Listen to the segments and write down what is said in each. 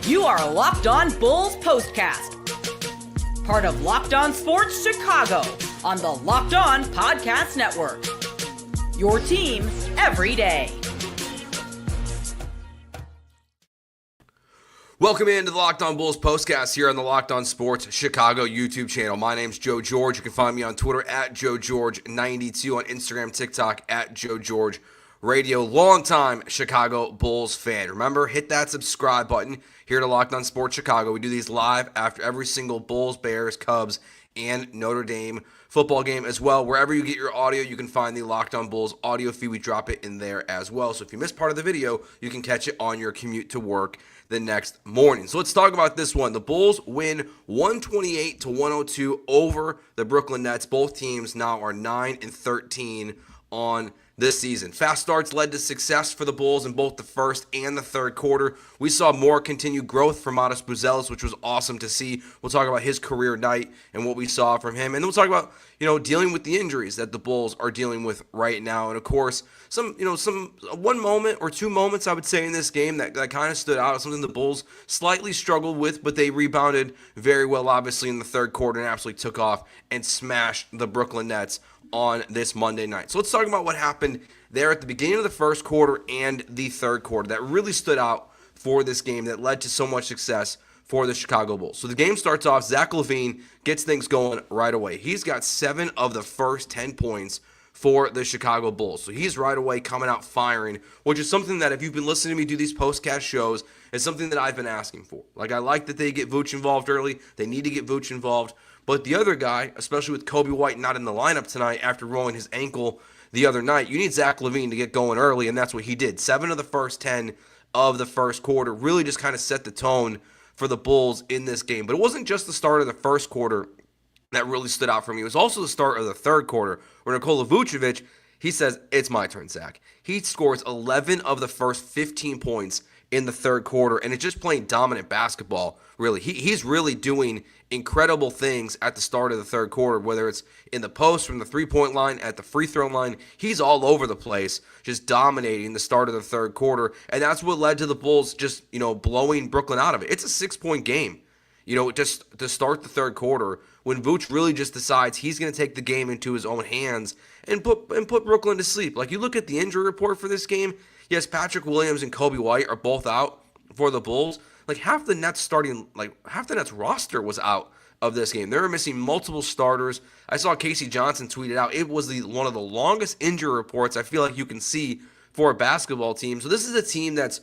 You are Locked On Bulls Postcast, part of Locked On Sports Chicago on the Locked On Podcast Network. Your team every day. Welcome into the Locked On Bulls Postcast here on the Locked On Sports Chicago YouTube channel. My name's Joe George. You can find me on Twitter at JoeGeorge92, on Instagram, TikTok at JoeGeorge Radio. Longtime Chicago Bulls fan. Remember, hit that subscribe button here to Locked On Sports Chicago. We do these live after every single Bulls, Bears, Cubs, and Notre Dame football game as well. Wherever you get your audio, you can find the Locked On Bulls audio feed. We drop it in there as well. So if you missed part of the video, you can catch it on your commute to work the next morning. So let's talk about this one. The Bulls win 128-102 over the Brooklyn Nets. Both teams now are 9-13 on this season. Fast starts led to success for the Bulls in both the first and the third quarter. We saw more continued growth from Modest Buzelis, which was awesome to see. We'll talk about his career night and what we saw from him. And then we'll talk about, dealing with the injuries that the Bulls are dealing with right now. And of course, some one moment or two moments, I would say, in this game that kind of stood out. Something the Bulls slightly struggled with, but they rebounded very well, obviously, in the third quarter and absolutely took off and smashed the Brooklyn Nets on this Monday night. So let's talk about what happened there at the beginning of the first quarter and the third quarter that really stood out for this game that led to so much success for the Chicago Bulls. So the game starts off, Zach LaVine gets things going right away. He's got 7 of the first 10 points for the Chicago Bulls. So he's right away coming out firing, which is something that if you've been listening to me do these postcast shows, is something that I've been asking for. Like, I like that they get Vooch involved early. They need to get Vooch involved. But the other guy, especially with Kobe White not in the lineup tonight after rolling his ankle the other night, you need Zach LaVine to get going early, and that's what he did. 7 of the first 10 of the first quarter really just kind of set the tone for the Bulls in this game. But it wasn't just the start of the first quarter that really stood out for me. It was also the start of the third quarter where Nikola Vucevic, he says, "It's my turn, Zach." He scores 11 of the first 15 points in the third quarter, and it's just playing dominant basketball, really. He's really doing incredible things at the start of the third quarter, whether it's in the post, from the three-point line, at the free throw line. He's all over the place, just dominating the start of the third quarter, and that's what led to the Bulls just, blowing Brooklyn out of it. It's a 6-point game, just to start the third quarter, when Vooch really just decides he's going to take the game into his own hands and put Brooklyn to sleep. Like, you look at the injury report for this game, yes, Patrick Williams and Kobe White are both out for the Bulls. Like, half the Nets roster was out of this game. They were missing multiple starters. I saw Casey Johnson tweeted out it was one of the longest injury reports I feel like you can see for a basketball team. So this is a team that's,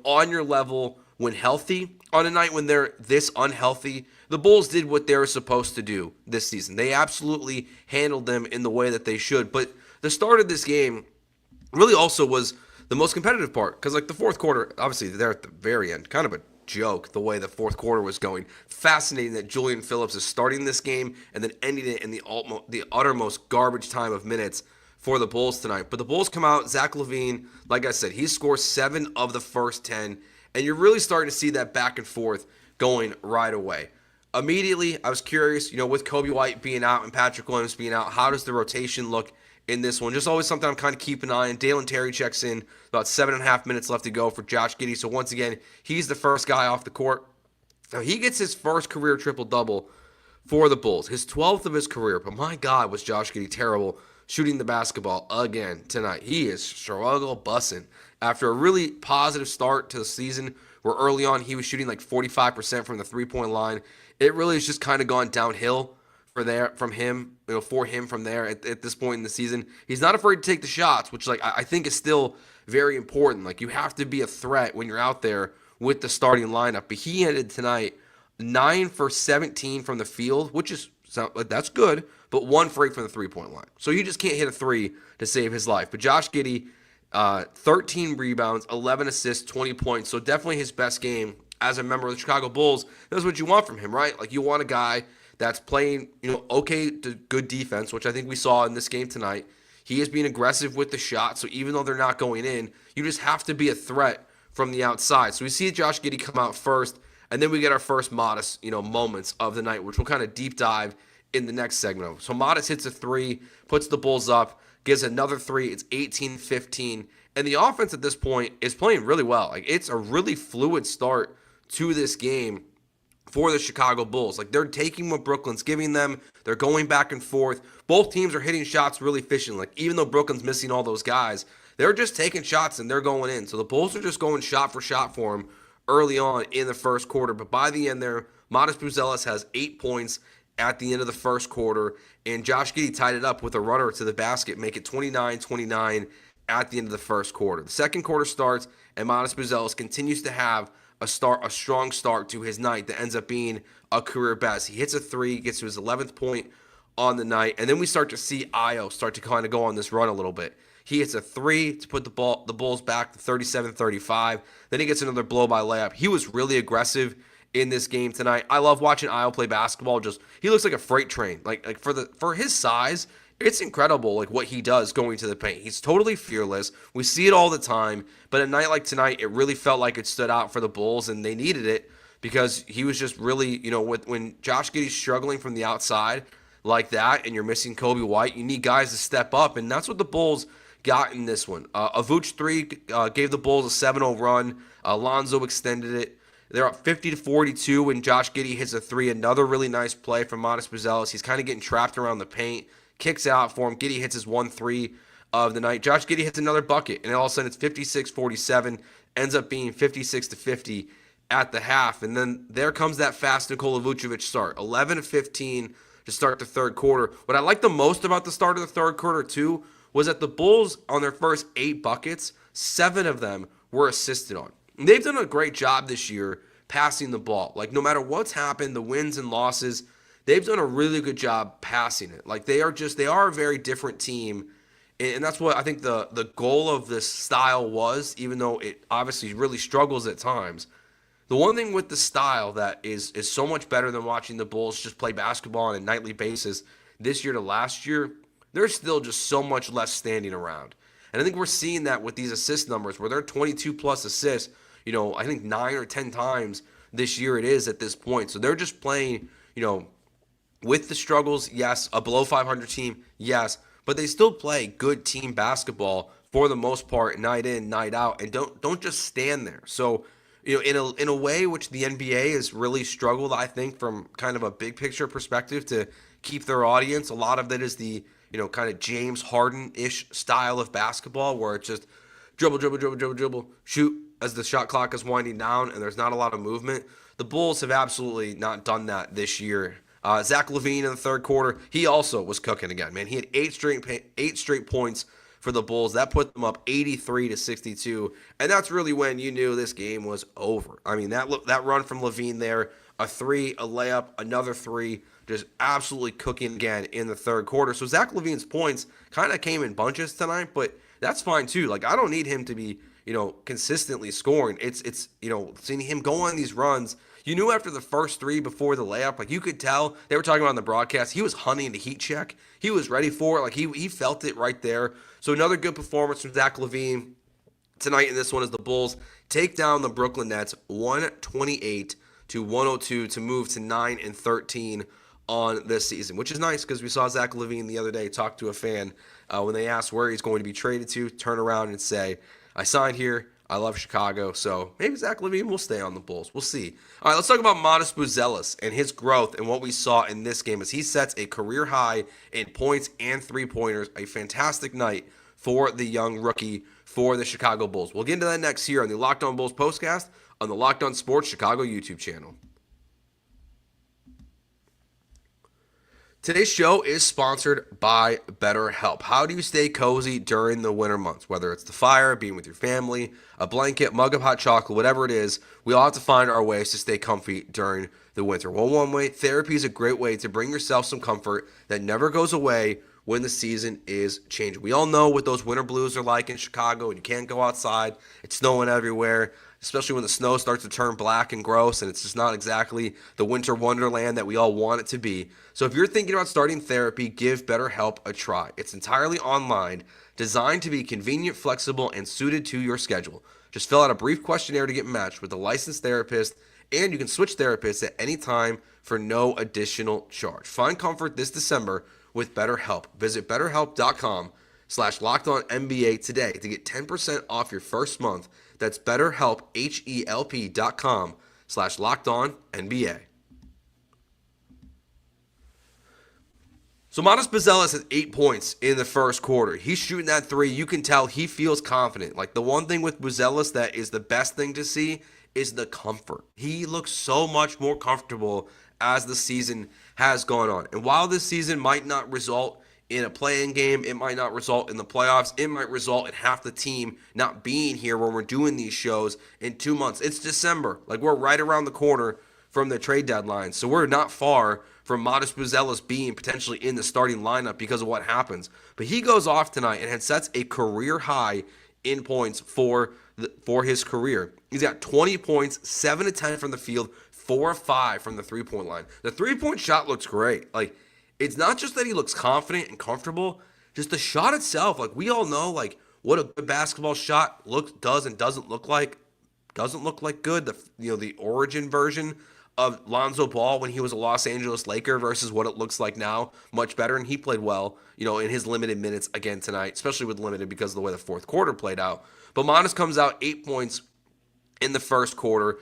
on your level when healthy. On a night when they're this unhealthy, the Bulls did what they were supposed to do this season. They absolutely handled them in the way that they should. But the start of this game really also was the most competitive part, because the fourth quarter, obviously they're at the very end, kind of a joke the way the fourth quarter was going. Fascinating that Julian Phillips is starting this game and then ending it in the uttermost garbage time of minutes for the Bulls tonight. But the Bulls come out, Zach LaVine, like I said, he scores 7 of the first 10, and you're really starting to see that back and forth going right away. Immediately, I was curious, with Kobe White being out and Patrick Williams being out, how does the rotation look in this one? Just always something I'm kind of keeping an eye on. Dalen Terry checks in, about 7.5 minutes left to go for Josh Giddey. So once again, he's the first guy off the court. Now, he gets his first career triple-double for the Bulls, his 12th of his career. But my God, was Josh Giddey terrible shooting the basketball again tonight. He is struggle bussing after a really positive start to the season where early on he was shooting 45% from the three-point line. It really has just kind of gone downhill from him from there at this point in the season. He's not afraid to take the shots, which I think is still very important. You have to be a threat when you're out there with the starting lineup. But he ended tonight 9 for 17 from the field, which is that's good, but 1 for 8 from the three-point line. So you just can't hit a three to save his life. But Josh Giddey, 13 rebounds, 11 assists, 20 points. So definitely his best game as a member of the Chicago Bulls. That's what you want from him, right? You want a guy that's playing, okay to good defense, which I think we saw in this game tonight. He is being aggressive with the shot, so even though they're not going in, you just have to be a threat from the outside. So we see Josh Giddey come out first, and then we get our first Modest, moments of the night, which we'll kind of deep dive in the next segment. So Modest hits a 3, puts the Bulls up, gives another 3. It's 18-15, and the offense at this point is playing really well. It's a really fluid start to this game for the Chicago Bulls. Like, they're taking what Brooklyn's giving them. They're going back and forth. Both teams are hitting shots really efficiently. Like, even though Brooklyn's missing all those guys, they're just taking shots and they're going in. So the Bulls are just going shot for shot for them early on in the first quarter. But by the end there, Modest Buzelis has 8 points at the end of the first quarter. And Josh Giddey tied it up with a runner to the basket, make it 29-29 at the end of the first quarter. The second quarter starts, and Modest Buzelis continues to have a strong start to his night that ends up being a career best. He hits a three, gets to his 11th point on the night, and then we start to see Io start to kind of go on this run a little bit. He hits a three to put the Bulls back to 37-35. Then he gets another blow-by layup. He was really aggressive in this game tonight. I love watching Io play basketball. Just he looks like a freight train. Like for his size, it's incredible like what he does going to the paint. He's totally fearless. We see it all the time. But a night like tonight, it really felt like it stood out for the Bulls, and they needed it because he was just really, when Josh Giddey's struggling from the outside like that, and you're missing Kobe White, you need guys to step up, and that's what the Bulls got in this one. A Vooch 3 gave the Bulls a 7-0 run. Alonzo extended it. They're up 50-42 when Josh Giddey hits a three. Another really nice play from Modest Buzelis. He's kind of getting trapped around the paint. Kicks out for him. Giddey hits his 1-3 of the night. Josh Giddey hits another bucket, and all of a sudden it's 56-47. Ends up being 56-50 at the half. And then there comes that fast Nikola Vucevic start. 11-15 to start the third quarter. What I like the most about the start of the third quarter, too, was that the Bulls, on their first 8 buckets, 7 of them were assisted on. And they've done a great job this year passing the ball. Like, no matter what's happened, the wins and losses, they've done a really good job passing it. Like, they are a very different team. And that's what I think the goal of this style was, even though it obviously really struggles at times. The one thing with the style that is so much better than watching the Bulls just play basketball on a nightly basis this year to last year, there's still just so much less standing around. And I think we're seeing that with these assist numbers where they're 22-plus assists, I think 9 or 10 times this year it is at this point. So they're just playing, with the struggles, yes, a below 500 team, yes, but they still play good team basketball for the most part, night in, night out, and don't just stand there. So, in a way which the NBA has really struggled, I think, from kind of a big picture perspective to keep their audience. A lot of that is the, kind of James Harden-ish style of basketball where it's just dribble, dribble, dribble, dribble, dribble, shoot as the shot clock is winding down and there's not a lot of movement. The Bulls have absolutely not done that this year. Zach LaVine in the third quarter, he also was cooking again, man. He had 8 straight points for the Bulls. That put them up 83-62, and that's really when you knew this game was over. I mean, that run from LaVine there, a three, a layup, another three, just absolutely cooking again in the third quarter. So Zach LaVine's points kind of came in bunches tonight, but that's fine too. Like, I don't need him to be, consistently scoring. It's seeing him go on these runs. You knew after the first three before the layup, like you could tell, they were talking about on the broadcast, he was hunting the heat check. He was ready for it. Like he felt it right there. So another good performance from Zach LaVine tonight in this one as the Bulls take down the Brooklyn Nets 128-102 to move to 9-13 on this season, which is nice because we saw Zach LaVine the other day talk to a fan when they asked where he's going to be traded to, turn around and say, I signed here. I love Chicago, so maybe Zach LaVine will stay on the Bulls. We'll see. All right, let's talk about Modest Buzelis and his growth and what we saw in this game as he sets a career high in points and three-pointers. A fantastic night for the young rookie for the Chicago Bulls. We'll get into that next here on the Locked On Bulls postcast on the Locked On Sports Chicago YouTube channel. Today's show is sponsored by BetterHelp. How do you stay cozy during the winter months? Whether it's the fire, being with your family, a blanket, mug of hot chocolate, whatever it is, we all have to find our ways to stay comfy during the winter. Well, one way, therapy is a great way to bring yourself some comfort that never goes away when the season is changing. We all know what those winter blues are like in Chicago, and you can't go outside. It's snowing everywhere, especially when the snow starts to turn black and gross, and it's just not exactly the winter wonderland that we all want it to be. So if you're thinking about starting therapy, give BetterHelp a try. It's entirely online, designed to be convenient, flexible, and suited to your schedule. Just fill out a brief questionnaire to get matched with a licensed therapist, and you can switch therapists at any time for no additional charge. Find comfort this December with BetterHelp. Visit BetterHelp.com/LockedOnNBA today to get 10% off your first month. That's BetterHelp, HELP.com youtube.com/LockedOnNBA. So Manas Buzelis has 8 points in the first quarter. He's shooting that three. You can tell he feels confident. Like, the one thing with Buzelis that is the best thing to see is the comfort. He looks so much more comfortable as the season has gone on. And while this season might not result in a play-in game, it might not result in the playoffs, it might result in half the team not being here when we're doing these shows in 2 months. It's December. Like, we're right around the corner from the trade deadline. So we're not far from Manas Buzelis being potentially in the starting lineup because of what happens. But he goes off tonight and sets a career high in points for his career. He's got 20 points, 7 of 10 from the field, 4 of 5 from the three-point line. The three-point shot looks great. Like, it's not just that he looks confident and comfortable, just the shot itself. Like, we all know, like, what a good basketball shot does and doesn't look like. Doesn't look like good. The origin version of Lonzo Ball when he was a Los Angeles Laker versus what it looks like now, much better, and he played well, in his limited minutes again tonight, especially with limited because of the way the fourth quarter played out. But Manas comes out 8 points in the first quarter,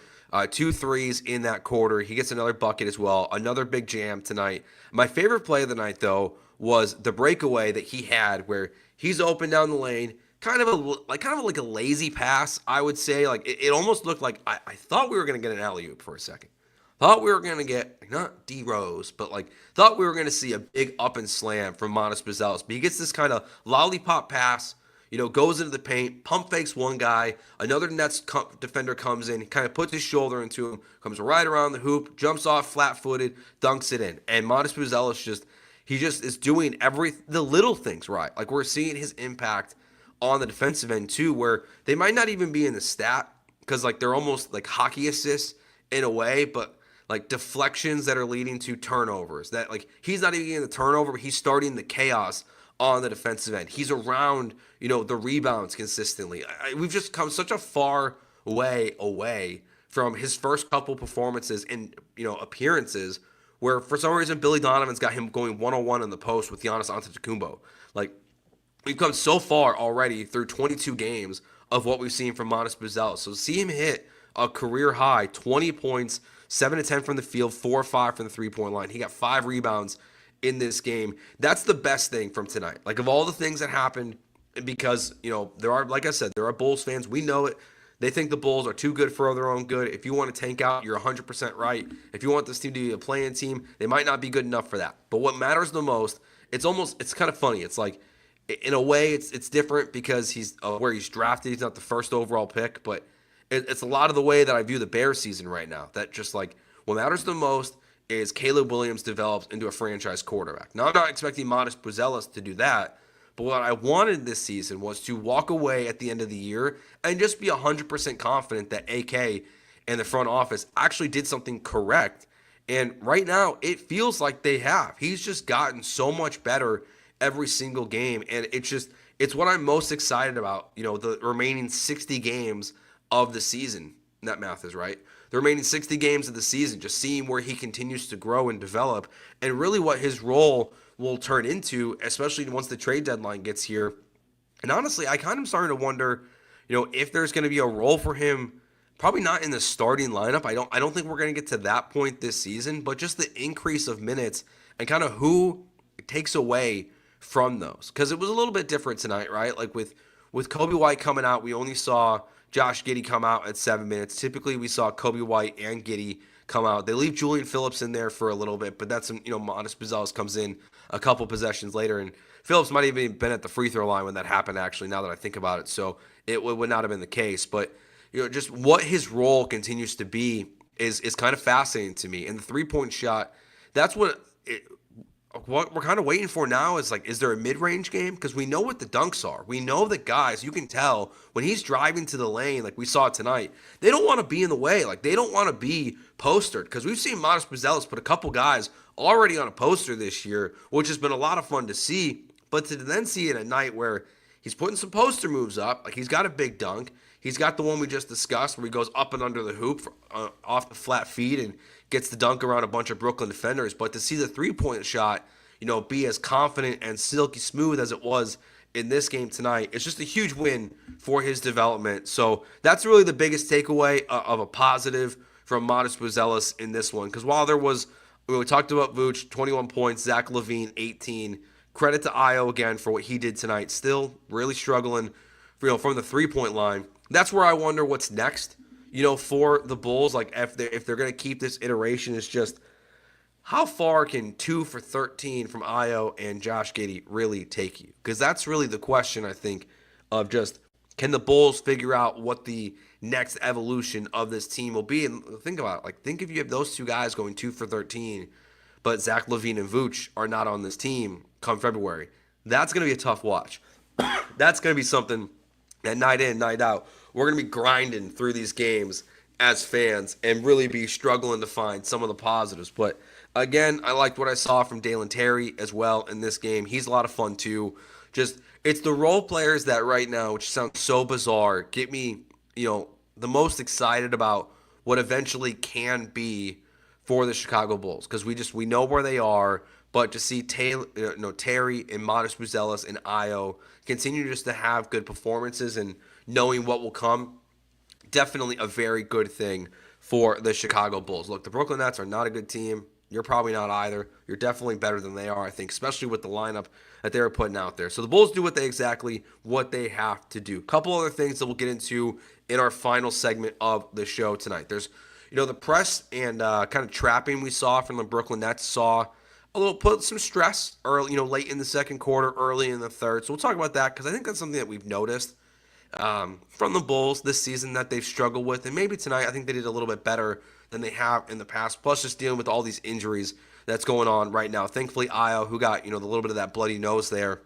2 threes in that quarter. He gets another bucket as well, another big jam tonight. My favorite play of the night, though, was the breakaway that he had where he's open down the lane, kind of like a lazy pass, I would say. Like, it almost looked like I thought we were going to get an alley-oop for a second. Thought we were going to get, not D-Rose, but thought we were going to see a big up and slam from Manas Buzelis. But he gets this kind of lollipop pass, goes into the paint, pump fakes one guy, another Nets defender comes in, kind of puts his shoulder into him, comes right around the hoop, jumps off flat-footed, dunks it in. And Manas Buzelis he is doing the little things right. Like, we're seeing his impact on the defensive end too, where they might not even be in the stat because, like, they're almost like hockey assists in a way, but like deflections that are leading to turnovers. That, like, he's not even getting the turnover, but he's starting the chaos on the defensive end. He's around, the rebounds consistently. We've just come such a far way away from his first couple performances and, appearances where for some reason Billy Donovan's got him going one-on-one in the post with Giannis Antetokounmpo. Like, we've come so far already through 22 games of what we've seen from Manas Buzelis. So see him hit a career high, 20 points, 7 of 10 from the field, 4 of 5 from the three-point line. He got 5 rebounds in this game. That's the best thing from tonight. Like, of all the things that happened, because, there are, like I said, there are Bulls fans. We know it. They think the Bulls are too good for their own good. If you want to tank out, you're 100% right. If you want this team to be a play-in team, they might not be good enough for that. But what matters the most, it's kind of funny. It's like, in a way, it's different because he's where he's drafted. He's not the first overall pick, but it's a lot of the way that I view the Bears season right now. That just, like, what matters the most is Caleb Williams develops into a franchise quarterback. Now, I'm not expecting Manas Buzelis to do that, but what I wanted this season was to walk away at the end of the year and just be 100% confident that AK and the front office actually did something correct. And right now, it feels like they have. He's just gotten so much better every single game, and it's what I'm most excited about, the remaining 60 games of the season. That math is right. The remaining 60 games of the season, just seeing where he continues to grow and develop, and really what his role will turn into, especially once the trade deadline gets here. And honestly, I kind of starting to wonder, if there's going to be a role for him. Probably not in the starting lineup. I don't think we're going to get to that point this season, but just the increase of minutes and kind of who takes away from those. Because it was a little bit different tonight, right? Like with Kobe White coming out, we only saw Josh Giddey come out at 7 minutes. Typically, we saw Kobe White and Giddey come out. They leave Julian Phillips in there for a little bit, but that's, Manas Buzelis comes in a couple possessions later, and Phillips might have even been at the free throw line when that happened, actually, now that I think about it. So it would not have been the case. But, just what his role continues to be is kind of fascinating to me. And the three-point shot, that's what we're kind of waiting for now is, like, is there a mid-range game? Because we know what the dunks are. We know that guys, you can tell when he's driving to the lane, like we saw tonight, they don't want to be in the way. Like, they don't want to be postered. Because we've seen Manas Buzelis put a couple guys already on a poster this year, which has been a lot of fun to see. But to then see it at night where he's putting some poster moves up, like he's got a big dunk. He's got the one we just discussed where he goes up and under the hoop off the flat feet and gets the dunk around a bunch of Brooklyn defenders. But to see the three-point shot, be as confident and silky smooth as it was in this game tonight, it's just a huge win for his development. So that's really the biggest takeaway of a positive from Modest Buzelis in this one. Because while there was, we talked about Vooch, 21 points, Zach LaVine, 18. Credit to Io again for what he did tonight. Still really struggling, from the three-point line. That's where I wonder what's next, for the Bulls. Like if they're going to keep this iteration, it's just how far can 2 for 13 from Io and Josh Giddey really take you? Because that's really the question, I think, of just can the Bulls figure out what the next evolution of this team will be? And think about it. Like, think if you have those two guys going 2 for 13, but Zach LaVine and Vooch are not on this team come February. That's going to be a tough watch. That's going to be something that night in, night out, we're going to be grinding through these games as fans and really be struggling to find some of the positives. But again, I liked what I saw from Dalen Terry as well in this game. He's a lot of fun too. Just, it's the role players that right now, which sounds so bizarre, get me, the most excited about what eventually can be for the Chicago Bulls. Because we know where they are, but to see Terry and Modest Buzelis and Io continue just to have good performances and knowing what will come, definitely a very good thing for the Chicago Bulls. Look, the Brooklyn Nets are not a good team. You're probably not either. You're definitely better than they are, I think, especially with the lineup that they're putting out there. So the Bulls do what they have to do. A couple other things that we'll get into in our final segment of the show tonight. There's, the press and kind of trapping we saw from the Brooklyn Nets saw put some stress early, late in the second quarter, early in the third. So we'll talk about that because I think that's something that we've noticed from the Bulls this season that they've struggled with. And maybe tonight I think they did a little bit better than they have in the past. Plus just dealing with all these injuries that's going on right now. Thankfully, Io, who got, the little bit of that bloody nose there,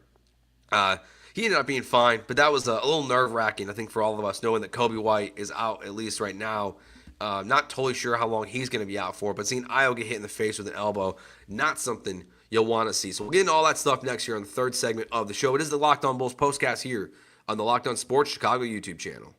he ended up being fine. But that was a little nerve-wracking, I think, for all of us, knowing that Kobe White is out at least right now. Not totally sure how long he's going to be out for, but seeing Io get hit in the face with an elbow, not something you'll want to see. So we'll get into all that stuff next year on the third segment of the show. It is the Locked On Bulls postcast here on the Locked On Sports Chicago YouTube channel.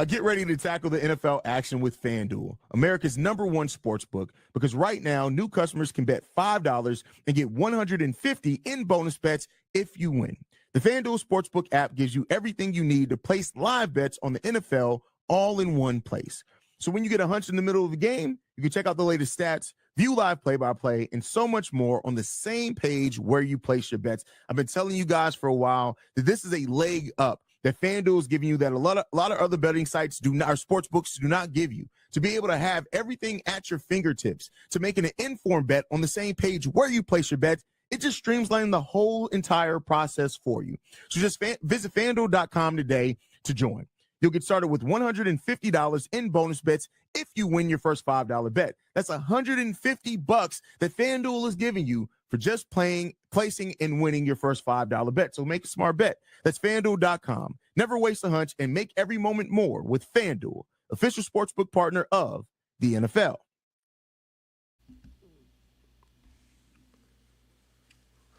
Get ready to tackle the NFL action with FanDuel, America's #1 sports book, because right now new customers can bet $5 and get $150 in bonus bets if you win. The FanDuel Sportsbook app gives you everything you need to place live bets on the NFL all in one place. So when you get a hunch in the middle of the game, you can check out the latest stats, view live play-by-play, and so much more on the same page where you place your bets. I've been telling you guys for a while that this is a leg up that FanDuel is giving you that a lot of other betting sites do not, or sports books do not give you, to be able to have everything at your fingertips, to make an informed bet on the same page where you place your bets. It just streamlines the whole entire process for you. So just visit FanDuel.com today to join. You'll get started with $150 in bonus bets if you win your first $5 bet. That's $150 that FanDuel is giving you for just placing, and winning your first $5 bet. So make a smart bet. That's FanDuel.com. Never waste a hunch and make every moment more with FanDuel, official sportsbook partner of the NFL.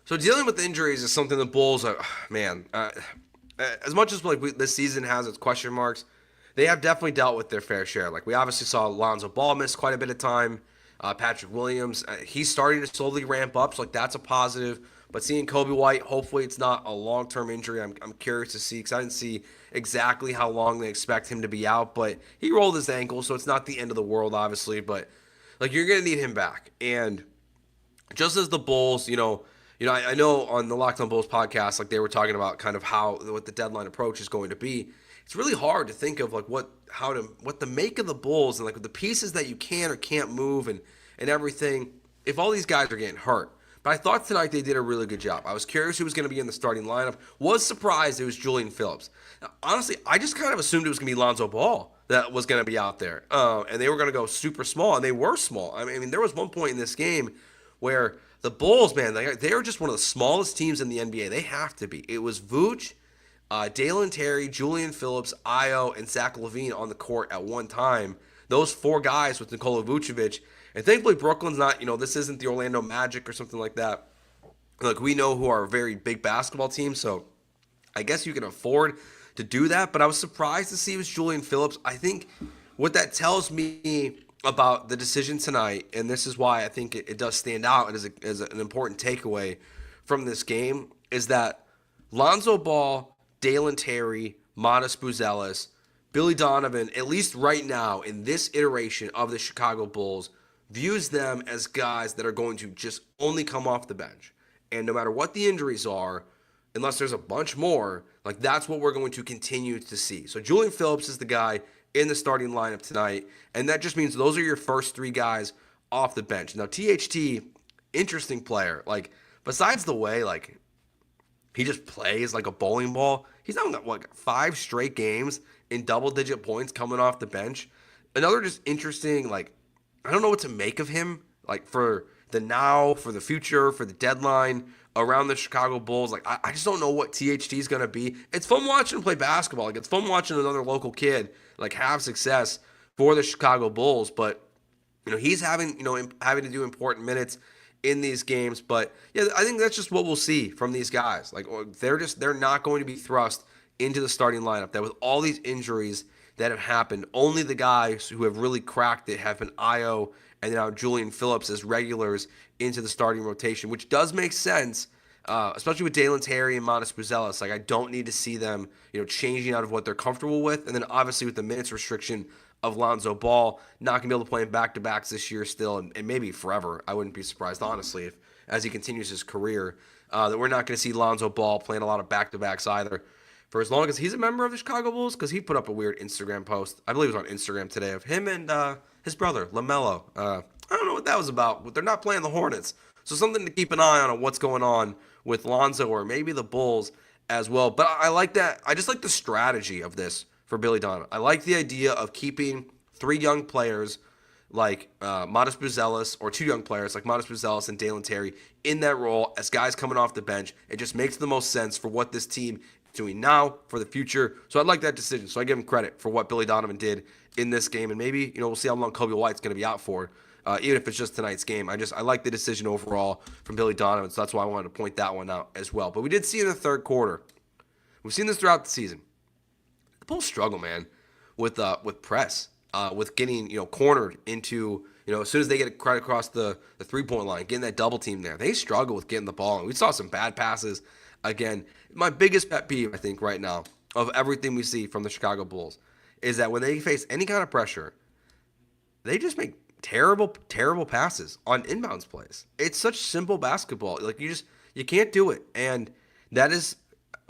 So dealing with injuries is something the Bulls are, as much as this season has its question marks, they have definitely dealt with their fair share. Like, we obviously saw Lonzo Ball miss quite a bit of time. Patrick Williams, he's starting to slowly ramp up, so that's a positive. But seeing Kobe White, hopefully it's not a long-term injury. I'm curious to see, because I didn't see exactly how long they expect him to be out. But he rolled his ankle, so it's not the end of the world, obviously. But you're going to need him back. And just as the Bulls, I know on the Locked On Bulls podcast, they were talking about kind of what the deadline approach is going to be. It's really hard to think of what the make of the Bulls and the pieces that you can or can't move and everything if all these guys are getting hurt. But I thought tonight they did a really good job. I was curious who was going to be in the starting lineup. Was surprised it was Julian Phillips. Now, honestly, I just kind of assumed it was going to be Lonzo Ball that was going to be out there, and they were going to go super small, and they were small. I mean, there was one point in this game where the Bulls, man, they are just one of the smallest teams in the NBA. They have to be. It was Vooch, Dalen Terry, Julian Phillips, Io, and Zach LaVine on the court at one time. Those four guys with Nikola Vucevic. And thankfully, Brooklyn's not, this isn't the Orlando Magic or something like that. We know who are a very big basketball team, so I guess you can afford to do that. But I was surprised to see it was Julian Phillips. I think what that tells me about the decision tonight, and this is why I think it does stand out as an important takeaway from this game, is that Lonzo Ball, Dalen Terry, Modest Buzelis, Billy Donovan, at least right now in this iteration of the Chicago Bulls, views them as guys that are going to just only come off the bench. And no matter what the injuries are, unless there's a bunch more, like that's what we're going to continue to see. So Julian Phillips is the guy in the starting lineup tonight, and that just means those are your first three guys off the bench. Now THT, interesting player. Like besides the way like he just plays like a bowling ball, he's now got 5 straight games in double-digit points coming off the bench. Another just interesting, like I don't know what to make of him, like for the now, for the future, for the deadline around the Chicago Bulls. Like I just don't know what THT is going to be. It's fun watching him play basketball. Like it's fun watching another local kid like have success for the Chicago Bulls, but he's having to do important minutes in these games. But yeah, I think that's just what we'll see from these guys. Like they're not going to be thrust into the starting lineup. That with all these injuries that have happened, only the guys who have really cracked it have been Io and now Julian Phillips as regulars into the starting rotation, which does make sense, especially with Dalen Terry and Modest Buzelis. Like I don't need to see them, changing out of what they're comfortable with, and then obviously with the minutes restriction of Lonzo Ball, not going to be able to play in back-to-backs this year still, and maybe forever. I wouldn't be surprised, honestly, if as he continues his career, that we're not going to see Lonzo Ball playing a lot of back-to-backs either for as long as he's a member of the Chicago Bulls, because he put up a weird Instagram post, I believe it was on Instagram today, of him and his brother, LaMelo. I don't know what that was about, but they're not playing the Hornets. So something to keep an eye on what's going on with Lonzo or maybe the Bulls as well. But I like that. I just like the strategy of this for Billy Donovan. I like the idea of keeping 3 young players like Modest Buzelis, or 2 young players like Modest Buzelis and Dalen Terry in that role as guys coming off the bench. It just makes the most sense for what this team is doing now for the future. So I like that decision. So I give him credit for what Billy Donovan did in this game. And maybe, we'll see how long Kobe White's going to be out for, even if it's just tonight's game. I like the decision overall from Billy Donovan. So that's why I wanted to point that one out as well. But we did see in the third quarter, we've seen this throughout the season, the Bulls struggle, man, with press. With getting, cornered into, as soon as they get right across the 3-point line, getting that double team there, they struggle with getting the ball. And we saw some bad passes. Again, my biggest pet peeve, I think, right now, of everything we see from the Chicago Bulls, is that when they face any kind of pressure, they just make terrible, terrible passes on inbounds plays. It's such simple basketball. Like, you can't do it. And that is,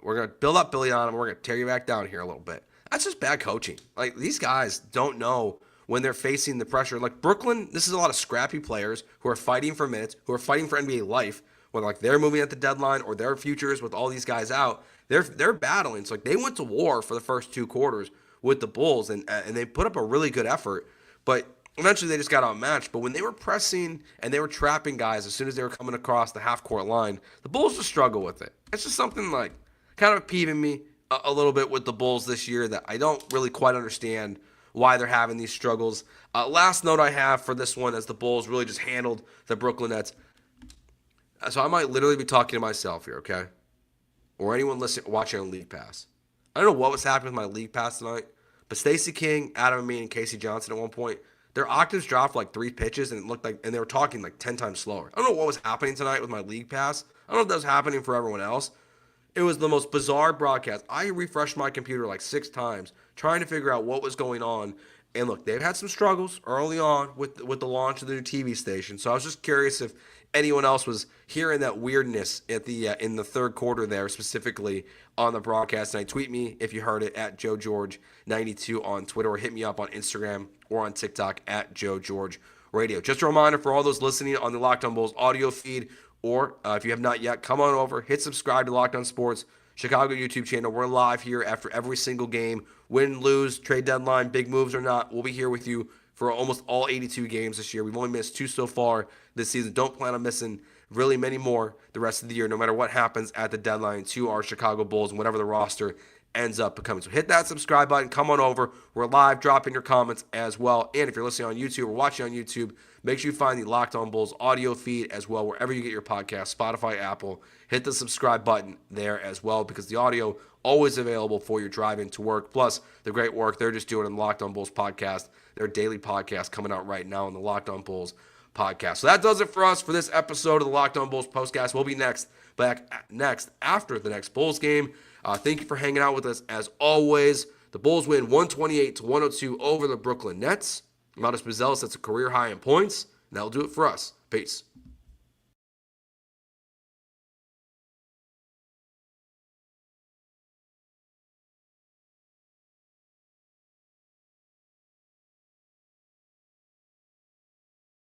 we're going to build up Billy Donovan. We're going to tear you back down here a little bit. That's just bad coaching. Like, these guys don't know when they're facing the pressure. Like, Brooklyn, this is a lot of scrappy players who are fighting for minutes, who are fighting for NBA life, when like they're moving at the deadline or their futures with all these guys out. They're battling. It's like they went to war for the first 2 quarters with the Bulls, and they put up a really good effort, but eventually they just got outmatched. But when they were pressing and they were trapping guys as soon as they were coming across the half-court line, the Bulls just struggle with it. It's just something like kind of peeving me a little bit with the Bulls this year, that I don't really quite understand why they're having these struggles. Last note I have for this one, as the Bulls really just handled the Brooklyn Nets. So I might literally be talking to myself here, okay? Or anyone watching on League Pass. I don't know what was happening with my League Pass tonight, but Stacey King, Adam Amin, and Casey Johnson at one point, their octaves dropped like 3 pitches, and it looked like, and they were talking like 10 times slower. I don't know what was happening tonight with my League Pass. I don't know if that was happening for everyone else. It was the most bizarre broadcast. I refreshed my computer like 6 times trying to figure out what was going on. And look, they've had some struggles early on with the launch of the new TV station. So I was just curious if anyone else was hearing that weirdness at the in the third quarter there, specifically on the broadcast. And tweet me if you heard it at JoeGeorge92 on Twitter, or hit me up on Instagram or on TikTok at JoeGeorgeRadio. Just a reminder for all those listening on the Locked On Bulls audio feed, or if you have not yet, come on over, hit subscribe to Locked On Sports Chicago YouTube channel. We're live here after every single game. Win, lose, trade deadline, big moves or not, we'll be here with you for almost all 82 games this year. We've only missed 2 so far this season. Don't plan on missing really many more the rest of the year, no matter what happens at the deadline to our Chicago Bulls and whatever the roster ends up becoming. So hit that subscribe button. Come on over. We're live. Drop in your comments as well. And if you're listening on YouTube or watching on YouTube, make sure you find the Locked On Bulls audio feed as well, wherever you get your podcast, Spotify, Apple. Hit the subscribe button there as well, because the audio always available for your drive into work. Plus, the great work they're just doing in the Locked On Bulls podcast, their daily podcast coming out right now in the Locked On Bulls podcast. So that does it for us for this episode of the Locked On Bulls postcast. We'll be back next after the next Bulls game. Thank you for hanging out with us as always. The Bulls win 128-102 over the Brooklyn Nets. Modest Buzelis sets a career high in points. And that'll do it for us. Peace.